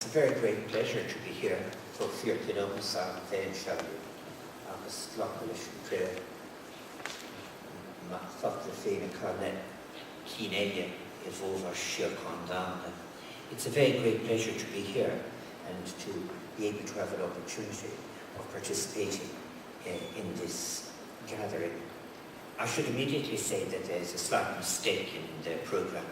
It's a very great pleasure to be here for Fear Kilometres on Féin Shelby, agus Lochalish Trail, Fakta Féin Carnet, Kinelia, Evova Shir Condan. It's a very great pleasure to be here and to be able to have an opportunity of participating in this gathering. I should immediately say that there's a slight mistake in the programme.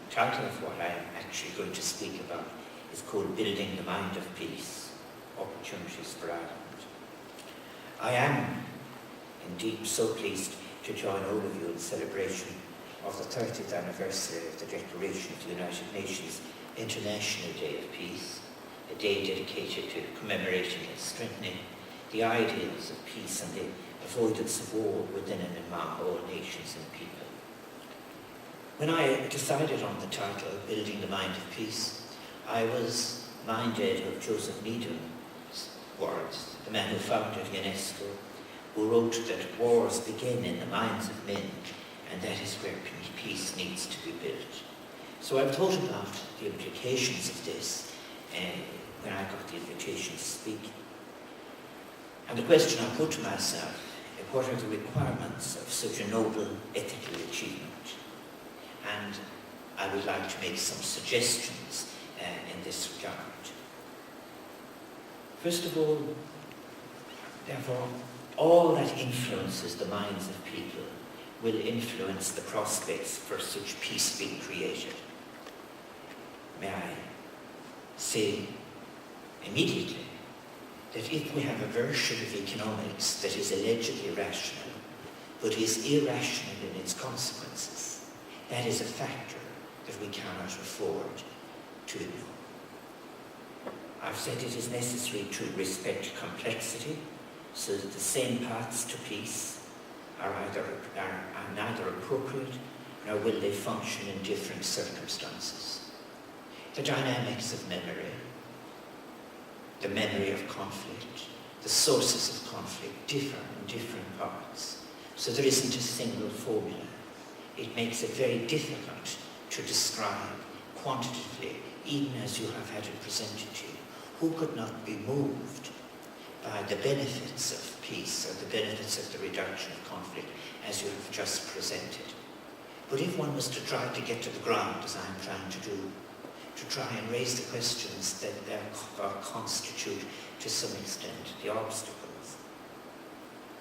The title of what I am actually going to speak about is called Building the Mind of Peace, Opportunities for Ireland. I am indeed so pleased to join all of you in celebration of the 30th anniversary of the Declaration of the United Nations International Day of Peace, a day dedicated to commemorating and strengthening the ideals of peace and the avoidance of war within and among all nations and people. When I decided on the title, Building the Mind of Peace, I was minded of Joseph Needham's words, the man who founded UNESCO, who wrote that wars begin in the minds of men, and that is where peace needs to be built. So I've thought about the implications of this when I got the invitation to speak. And the question I put to myself, what are the requirements of such a noble ethical achievement? And I would like to make some suggestions in this regard. First of all, therefore, all that influences the minds of people will influence the prospects for such peace being created. May I say immediately that if we have a version of economics that is allegedly rational, but is irrational in its consequences, that is a factor that we cannot afford to ignore. I've said it is necessary to respect complexity so that the same paths to peace are neither appropriate nor will they function in different circumstances. The dynamics of memory, the memory of conflict, the sources of conflict differ in different parts, so there isn't a single formula. It makes it very difficult to describe quantitatively, even as you have had it presented to you. Who could not be moved by the benefits of peace or the benefits of the reduction of conflict as you have just presented? But if one was to try to get to the ground, as I'm trying to do, to try and raise the questions that constitute, to some extent, the obstacles,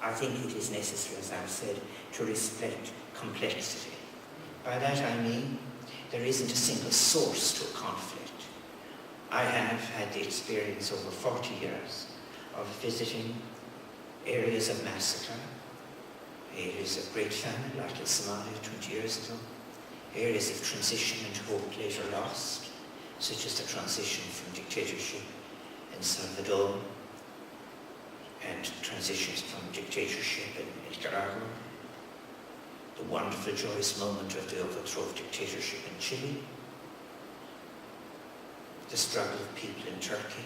I think it is necessary, as I've said, to respect complexity. By that I mean there isn't a single source to a conflict. I have had the experience over 40 years of visiting areas of massacre, areas of great famine like in Somalia 20 years ago, areas of transition and hope later lost, such as the transition from dictatorship in Salvador and transitions from dictatorship in Nicaragua, the wonderful, joyous moment of the overthrow of dictatorship in Chile, the struggle of people in Turkey.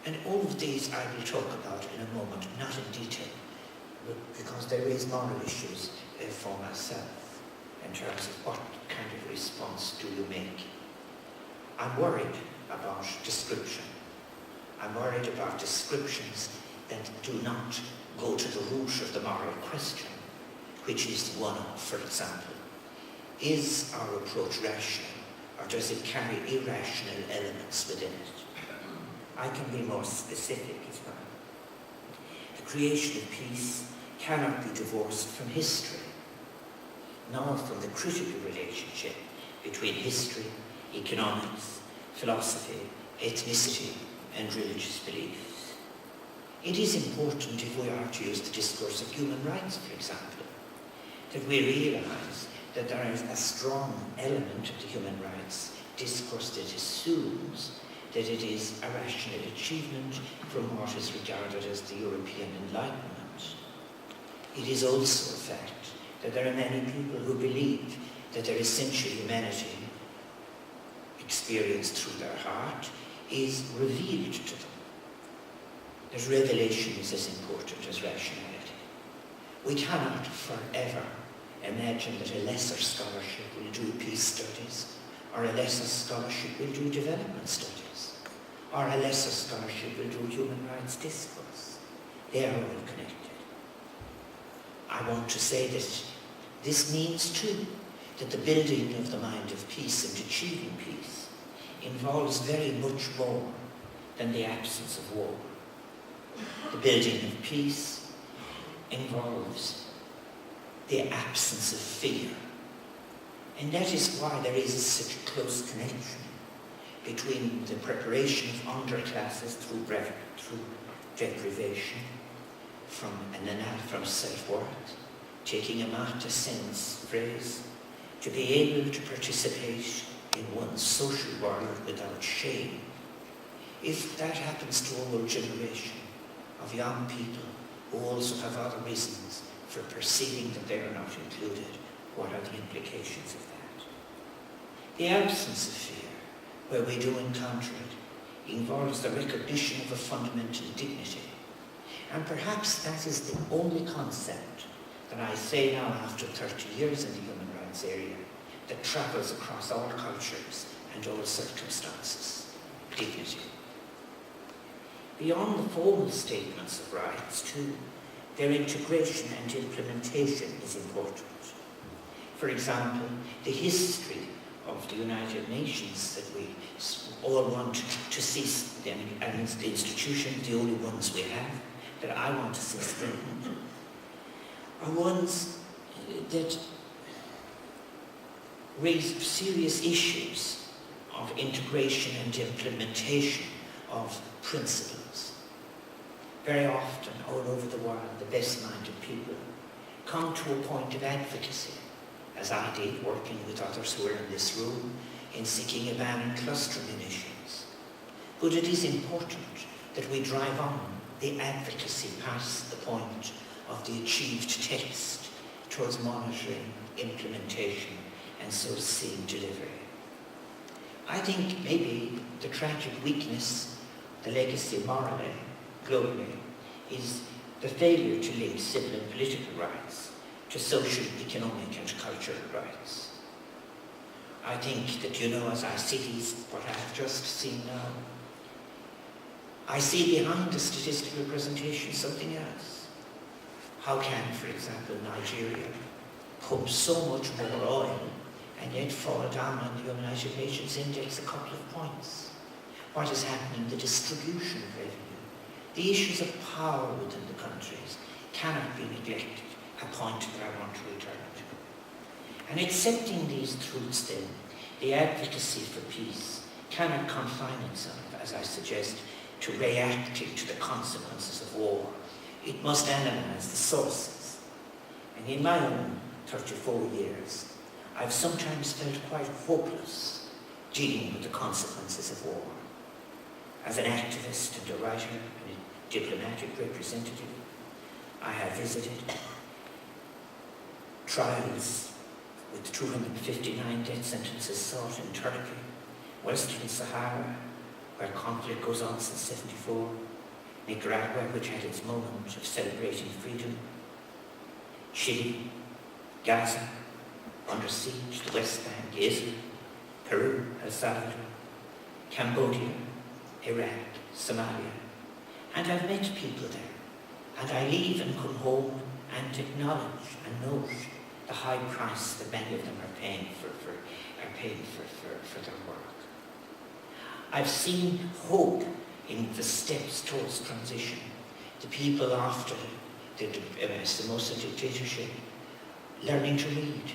And all of these I will talk about in a moment, not in detail, but because they raise moral issues for myself in terms of what kind of response do you make. I'm worried about description. I'm worried about descriptions that do not go to the root of the moral question, which is the one of, for example, is our approach rational, or does it carry irrational elements within it? I can be more specific as well. The creation of peace cannot be divorced from history, nor from the critical relationship between history, economics, philosophy, ethnicity, and religious beliefs. It is important, if we are to use the discourse of human rights, for example, that we realize that there is a strong element of the human rights discourse that assumes that it is a rational achievement from what is regarded as the European Enlightenment. It is also a fact that there are many people who believe that their essential humanity, experienced through their heart, is revealed to them. That revelation is as important as rationality. We cannot forever imagine that a lesser scholarship will do peace studies or a lesser scholarship will do development studies, or a lesser scholarship will do human rights discourse. They are all connected. I want to say that this means too that the building of the mind of peace and achieving peace involves very much more than the absence of war. The building of peace involves the absence of fear. And that is why there is such a close connection between the preparation of underclasses through deprivation, from self-worth, taking a Amartya Sen's phrase, to be able to participate in one's social world without shame. If that happens to a whole generation of young people who also have other reasons for perceiving that they are not included, what are the implications of that? The absence of fear, where we do encounter it, involves the recognition of a fundamental dignity. And perhaps that is the only concept that I say now after 30 years in the human rights area that travels across all cultures and all circumstances: dignity. Beyond the formal statements of rights, too, their integration and implementation is important. For example, the history of the United Nations that we all want to see, and the institutions, the only ones we have, that I want to see strengthened, are ones that raise serious issues of integration and implementation of principles. Very often, all over the world, the best-minded people come to a point of advocacy, as I did, working with others who are in this room, in seeking a ban on cluster munitions. But it is important that we drive on the advocacy past the point of the achieved text towards monitoring, implementation, and so seeing delivery. I think maybe the tragic weakness, the legacy morally, globally, is the failure to link civil and political rights to social, economic and cultural rights. I think that, as I see what I have just seen now, I see behind the statistical presentation something else. How can, for example, Nigeria pump so much more oil and yet fall down on the United Nations Index a couple of points? What is happening? The distribution of revenue. The issues of power within the countries cannot be neglected, a point that I want to return to. And accepting these truths then, the advocacy for peace cannot confine itself, as I suggest, to reacting to the consequences of war. It must analyze the sources. And in my own 34 years, I've sometimes felt quite hopeless dealing with the consequences of war. As an activist and a writer and a diplomatic representative, I have visited trials with 259 death sentences sought in Turkey, Western Sahara, where conflict goes on since '74, Nicaragua, which had its moment of celebrating freedom, Chile, Gaza, under siege, the West Bank, Israel, Peru, El Salvador, Cambodia, Iraq, Somalia, and I've met people there, and I leave and come home and acknowledge and note the high price that many of them are paying for their work. I've seen hope in the steps towards transition. The people after the Somoza dictatorship, learning to read.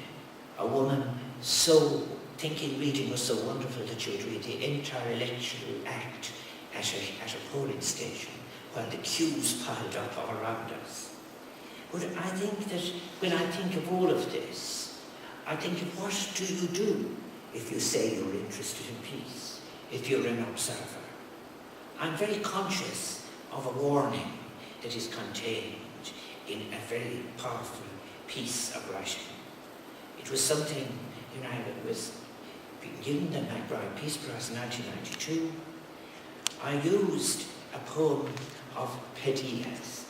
A woman so thinking reading was so wonderful that she would read the entire electoral act at a polling station while the queues piled up all around us. But I think that when I think of all of this, I think of what do you do if you say you're interested in peace, if you're an observer. I'm very conscious of a warning that is contained in a very powerful piece of writing. It was something, it was given the MacBride Peace Prize in 1992. I used a poem of Pedilla's,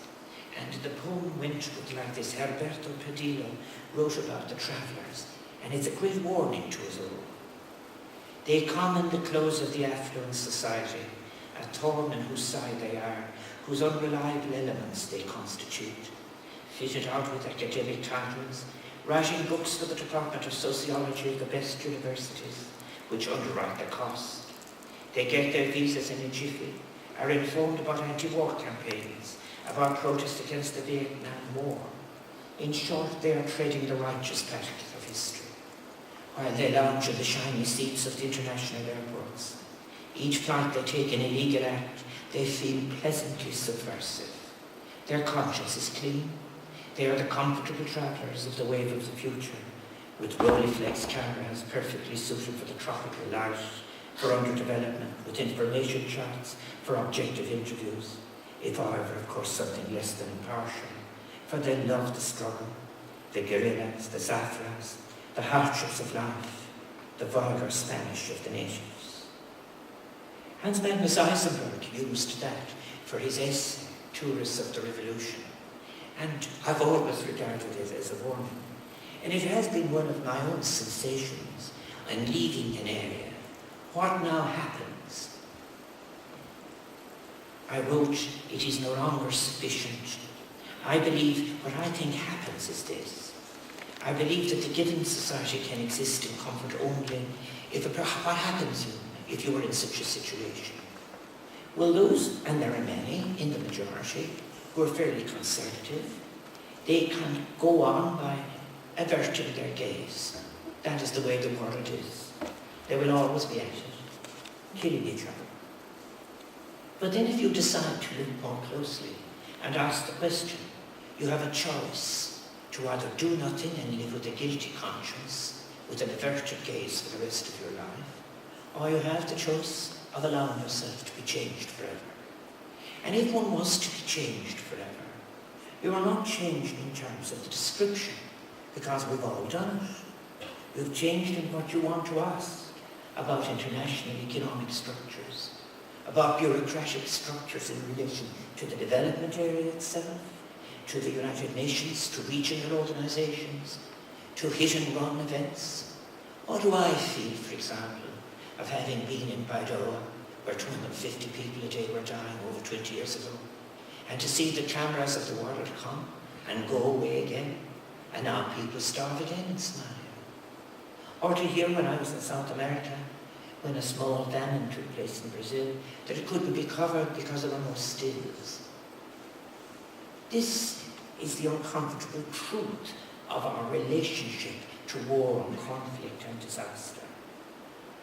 and the poem went like this. Alberto Padilla wrote about the travellers, and it's a great warning to us all. They come in the close of the affluent society, a thorn in whose side they are, whose unreliable elements they constitute. Fitted out with academic titles, writing books for the Department of Sociology of the best universities, which underwrite the cost. They get their visas in a jiffy, are informed about anti-war campaigns, about protests against the Vietnam War. In short, they are treading the righteous paths of history, while they lounge in the shiny seats of the international airports. Each flight they take an illegal act, they feel pleasantly subversive. Their conscience is clean. They are the comfortable travellers of the wave of the future, with Rolleiflex cameras perfectly suited for the tropical light, for underdevelopment, with information charts, for objective interviews, if however, of course, something less than impartial, for they love the struggle, the guerrillas, the zafras, the hardships of life, the vulgar Spanish of the natives. Hans Magnus Eisenberg used that for his essay, Tourists of the Revolution, and I've always regarded it as a warning. And it has been one of my own sensations in leaving an area. What now happens? I wrote, it is no longer sufficient. I believe what I think happens is this. I believe that the given society can exist in comfort only if what happens if you were in such a situation. Well, those, and there are many in the majority, who are fairly conservative, they can go on by averting their gaze. That is the way the world is. They will always be at it, killing each other. But then if you decide to look more closely and ask the question, you have a choice to either do nothing and live with a guilty conscience, with an averted gaze for the rest of your life, or you have the choice of allowing yourself to be changed forever. And if one was to be changed forever, you are not changed in terms of the description, because we've all done it. You've changed in what you want to ask about international economic structures, about bureaucratic structures in relation to the development area itself, to the United Nations, to regional organizations, to hit-and-run events. What do I feel, for example, of having been in Baidoa, where 250 people a day were dying over 20 years ago, and to see the cameras of the world come and go away again, and now people starve again and smile. Or to hear when I was in South America, when a small famine took place in Brazil, that it couldn't be covered because there were no stills. This is the uncomfortable truth of our relationship to war and conflict and disaster.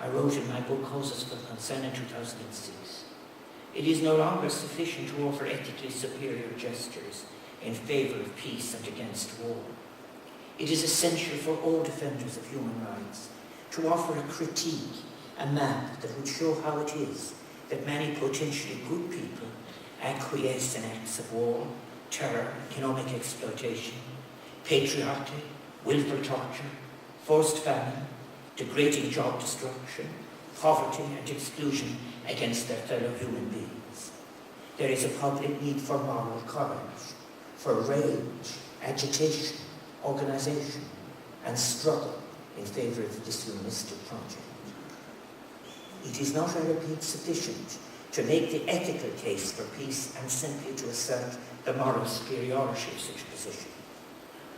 I wrote in my book, Causes for Concern, in 2006. It is no longer sufficient to offer ethically superior gestures in favour of peace and against war. It is essential for all defenders of human rights to offer a critique, a map that would show how it is that many potentially good people acquiesce in acts of war, terror, economic exploitation, patriarchy, willful torture, forced famine, degrading job destruction, poverty and exclusion against their fellow human beings. There is a public need for moral courage, for rage, agitation, organisation and struggle in favour of this humanistic project. It is not, I repeat, sufficient to make the ethical case for peace and simply to assert the moral superiority of such a position.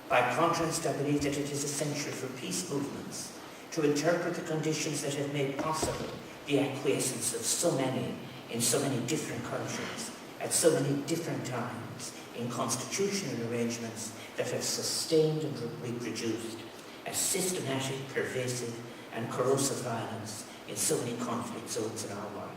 By contrast, I believe that it is essential for peace movements to interpret the conditions that have made possible the acquiescence of so many in so many different countries at so many different times in constitutional arrangements that have sustained and reproduced a systematic, pervasive and corrosive violence in so many conflict zones in our world.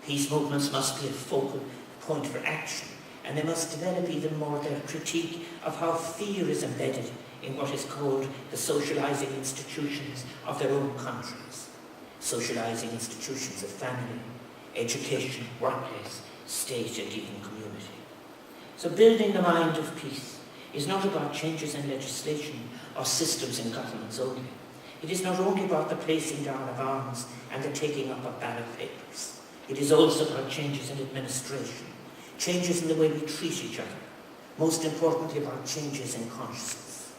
Peace movements must be a focal point for action, and they must develop even more their critique of how fear is embedded in what is called the socializing institutions of their own countries. Socializing institutions of family, education, workplace, state and even community. So building the mind of peace is not about changes in legislation or systems in governments only. It is not only about the placing down of arms and the taking up of ballot papers. It is also about changes in administration, changes in the way we treat each other, most importantly about changes in consciousness.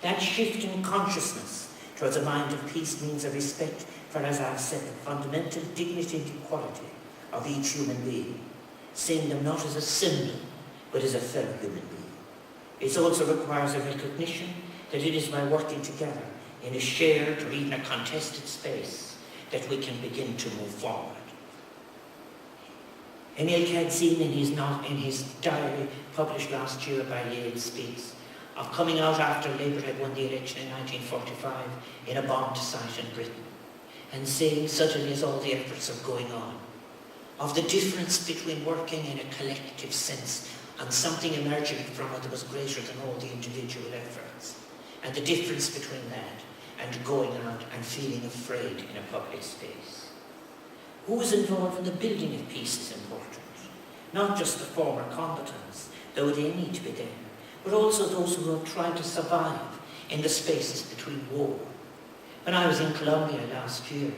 That shift in consciousness towards a mind of peace means a respect for, as I've said, the fundamental dignity and equality of each human being, seeing them not as a symbol, but as a fellow human being. It also requires a recognition that it is by working together in a shared or even a contested space that we can begin to move forward. Emile Kadzin, in his diary published last year by Yale, speaks of coming out after Labour had won the election in 1945 in a bombed site in Britain, and saying suddenly as all the efforts are going on, of the difference between working in a collective sense and something emerging from it that was greater than all the individual efforts, and the difference between that and going out and feeling afraid in a public space. Who is involved in the building of peace is important. Not just the former combatants, though they need to be there, but also those who have tried to survive in the spaces between war. When I was in Colombia last year,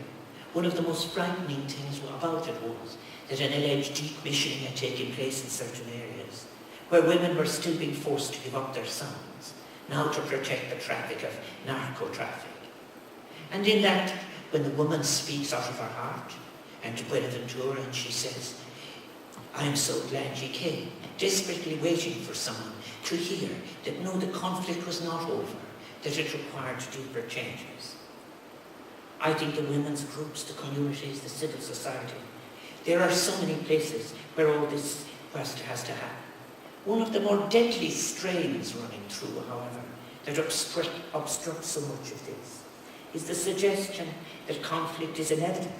one of the most frightening things about it was that an alleged decommissioning had taken place in certain areas, where women were still being forced to give up their sons, now to protect the traffic of narco-traffic. And in that, when the woman speaks out of her heart, and to Buenaventura, and she says, "I am so glad you came," desperately waiting for someone to hear that no, the conflict was not over, that it required deeper changes. I think the women's groups, the communities, the civil society, there are so many places where all this has to happen. One of the more deadly strains running through, however, that obstructs so much of this, is the suggestion that conflict is inevitable,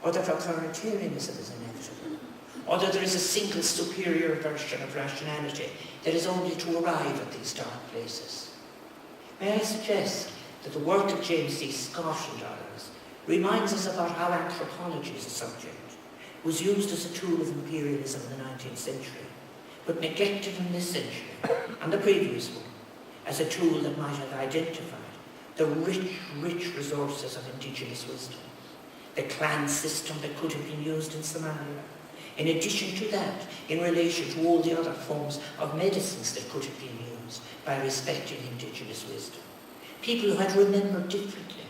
or that authoritarianism is inevitable, or that there is a single superior version of rationality that is only to arrive at these dark places. May I suggest that the work of James C. Scott and others reminds us about how anthropology as a subject was used as a tool of imperialism in the 19th century, but neglected in this century, and the previous one, as a tool that might have identified the rich resources of indigenous wisdom, the clan system that could have been used in Somalia. In addition to that, in relation to all the other forms of medicines that could have been used by respecting indigenous wisdom. People who had remembered differently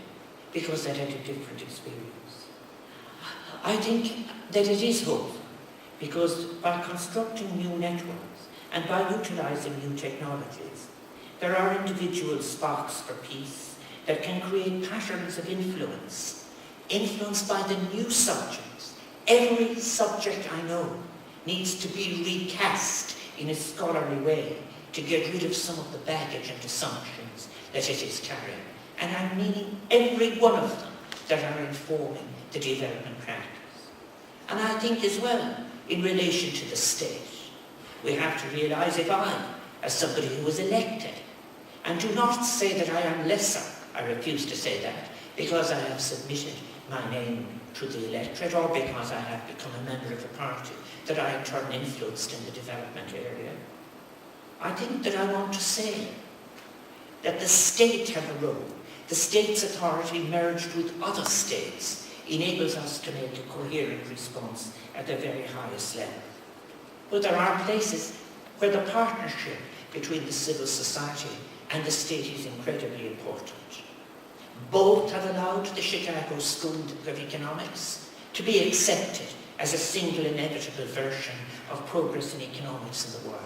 because they had a different experience. I think that it is hopeful because by constructing new networks and by utilizing new technologies, there are individual sparks for peace that can create patterns of influence, influenced by the new subjects. Every subject I know needs to be recast in a scholarly way to get rid of some of the baggage and assumptions that it is carrying. And I'm meaning every one of them that are informing the development practice. And I think as well, in relation to the state, we have to realize if I, as somebody who was elected, and do not say that I am lesser, I refuse to say that, because I have submitted my name to the electorate or because I have become a member of a party that I in turn influenced in the development area. I think that I want to say that the state have a role. The state's authority merged with other states enables us to make a coherent response at the very highest level. But there are places where the partnership between the civil society and the state is incredibly important. Both have allowed the Chicago School of Economics to be accepted as a single inevitable version of progress in economics in the world.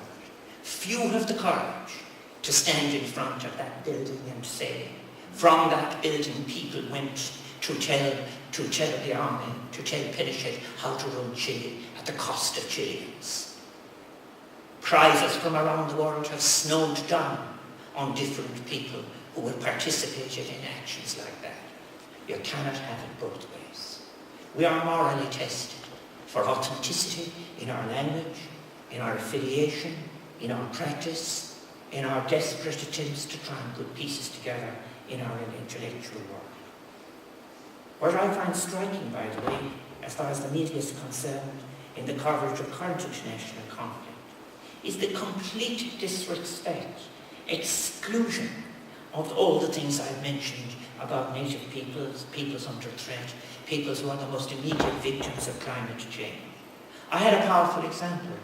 Few have the courage to stand in front of that building and say, from that building people went to tell the army, to tell Pinochet how to run Chile at the cost of Chileans. Prizes from around the world have snowed down on different people who have participated in actions like that. You cannot have it both ways. We are morally tested for authenticity in our language, in our affiliation, in our practice, in our desperate attempts to try and put pieces together in our intellectual world. What I find striking, by the way, as far as the media is concerned, in the coverage of current international conflict, is the complete disrespect, exclusion of all the things I've mentioned about native peoples, peoples under threat, peoples who are the most immediate victims of climate change. I had a powerful example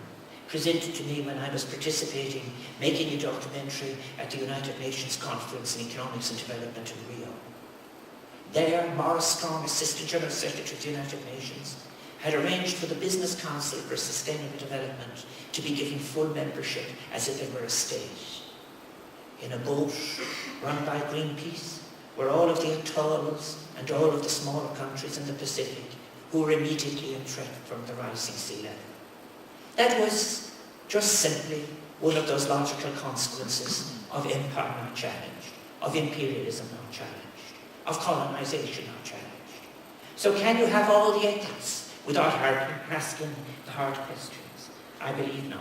presented to me when I was participating, making a documentary at the United Nations Conference on Economics and Development in Rio. there, Maurice Strong, Assistant General Secretary of the United Nations, had arranged for the Business Council for Sustainable Development to be given full membership as if it were a state. In a boat run by Greenpeace, were all of the atolls and all of the smaller countries in the Pacific who were immediately in threat from the rising sea level. That was just simply one of those logical consequences of empire not challenged, of imperialism not challenged, of colonization not challenged. So can you have all the ethics without asking the hard questions? I believe not.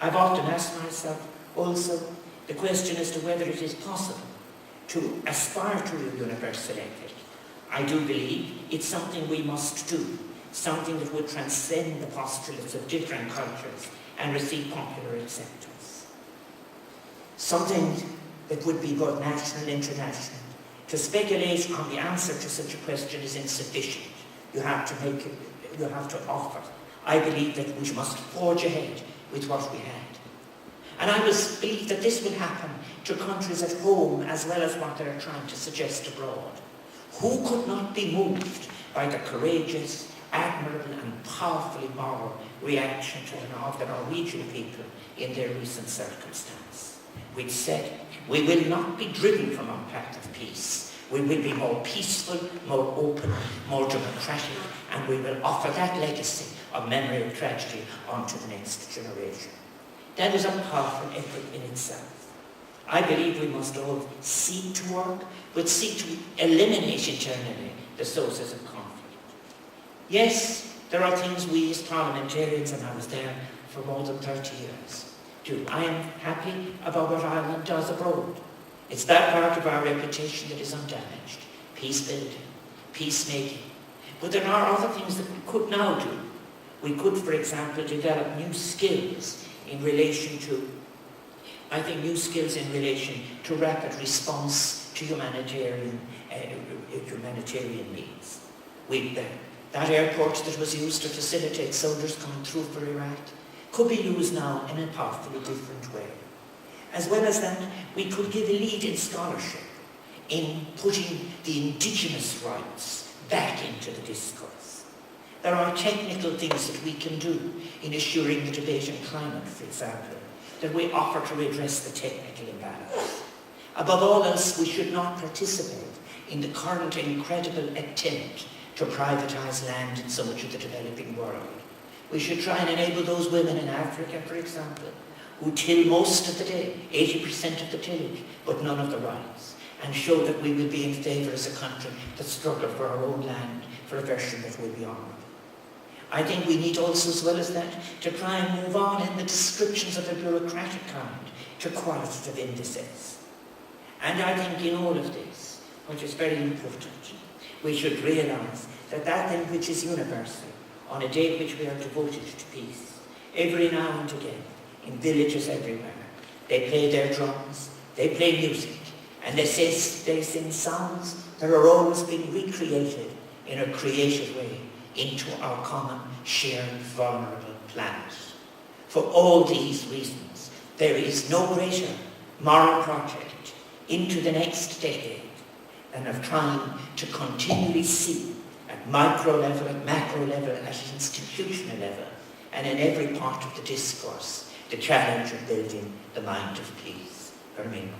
I've often asked myself also the question as to whether it is possible to aspire to a universal ethic. I do believe it's something we must do, something that would transcend the postulates of different cultures and receive popular acceptance. Something that would be both national and international. To speculate on the answer to such a question is insufficient. You have to offer. I believe that we must forge ahead with what we had. And I believe that this will happen to countries at home as well as what they're trying to suggest abroad. Who could not be moved by the courageous, admirable and powerfully moral reaction of the Norwegian people in their recent circumstance, which said, we will not be driven from our path of peace. We will be more peaceful, more open, more democratic, and we will offer that legacy of memory of tragedy onto the next generation. That is a powerful effort in itself. I believe we must all seek to work, but seek to eliminate internally the sources of conflict. Yes, there are things we as parliamentarians, and I was there for more than 30 years, do. I am happy about what Ireland does abroad. It's that part of our reputation that is undamaged. Peace building, peacemaking. But there are other things that we could now do. We could, for example, develop new skills in relation to, rapid response to humanitarian needs. That airport that was used to facilitate soldiers coming through for Iraq could be used now in a powerfully different way. As well as that, we could give a lead in scholarship in putting the indigenous rights back into the discourse. There are technical things that we can do in assuring the debate on climate, for example, that we offer to redress the technical imbalance. Above all else, we should not participate in the current incredible attempt to privatise land in so much of the developing world. We should try and enable those women in Africa, for example, who till most of the day, 80% of the tillage, but none of the rights, and show that we will be in favour as a country that struggle for our own land for a version that will be honourable. I think we need also, as well as that, to try and move on in the descriptions of a bureaucratic kind to qualitative indices. And I think in all of this, which is very important, we should realise that that thing which is universal, on a day which we are devoted to peace, every now and again, in villages everywhere, they play their drums, they play music, and they sing songs that are always being recreated in a creative way into our common, shared, vulnerable planet. For all these reasons, there is no greater moral project into the next decade than of trying to continually see at micro level, at macro level, at institutional level, and in every part of the discourse, the challenge of building the mind of peace. Fermin.